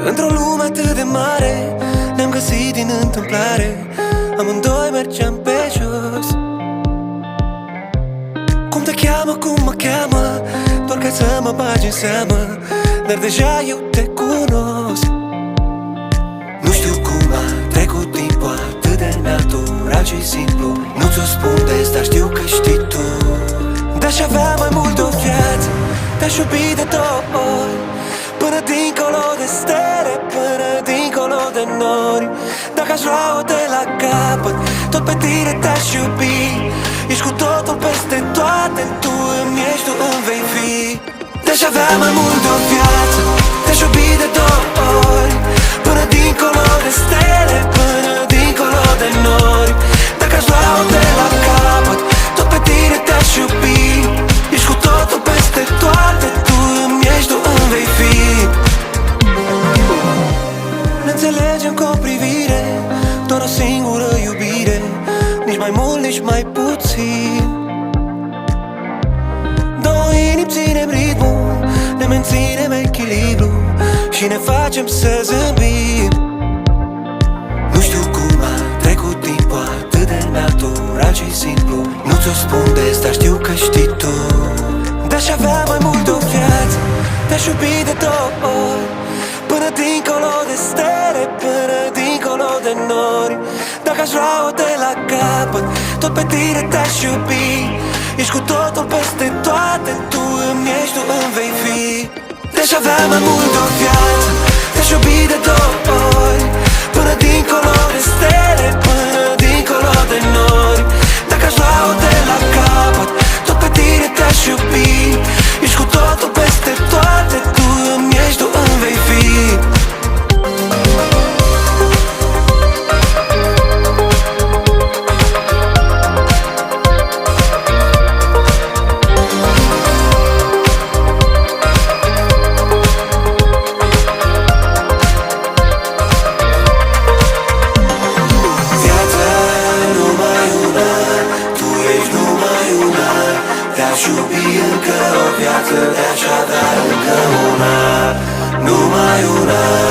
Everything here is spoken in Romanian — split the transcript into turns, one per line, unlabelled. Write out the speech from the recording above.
Într-o lume atât de mare ne-am găsit din întâmplare. Amândoi mergeam pe jos. Cum te cheamă, cum mă cheamă, doar ca să mă bagi în seamă, dar deja eu te cunosc. Nu știu cum a trecut timpul atât de natural și simplu. Nu ți-o spun des, dar știu că știi tu. Dacă avea mai mult o viață, te-aș iubi de 2 ori, până dincolo de stele, până dincolo de nori. Dacă aș lua-o de la capăt, tot pe tine te-aș iubi. Ești cu totul peste toate, tu îmi ești, tu îmi vei fi. Te-aș avea mai mult de o viață, te-aș iubi de 2 ori, până dincolo de stele, până dincolo de nori. Dacă aș lua-o de la capăt, tot pe tine te-aș iubi. Ești cu totul peste toate, tu îmi ești, tu îmi vei fi. Ne înțelegem cu o privire, doar o singură iubire, nici mai mult, nici mai puțin. 2 inimi ținem ritmul, ne menținem echilibru și ne facem să zâmbim. Nu știu cum a trecut timpul atât de natural și simplu. Nu ți-o spun des, dar știu că știi tu. Dacă avea mai mult o viață, te-aș iubi de 2 ori, până dincolo de stele, până dincolo de nori. Dacă aș lua-o de la capăt, tot pe tine te-aș iubi. Ești cu totul peste toate, tu îmi ești, tu îmi vei fi. Te-aș avea mai mult de o viață, te-aș iubi de 2 ori, până dincolo de stele, până dincolo de nori. Dacă aș lua-o de la capăt, tot pe tine te-aș iubi. Ești cu totul peste toate, tu îmi ești, tu îmi vei fi. Te-aș iubi încă o viață, te-aș avea încă una, numai una.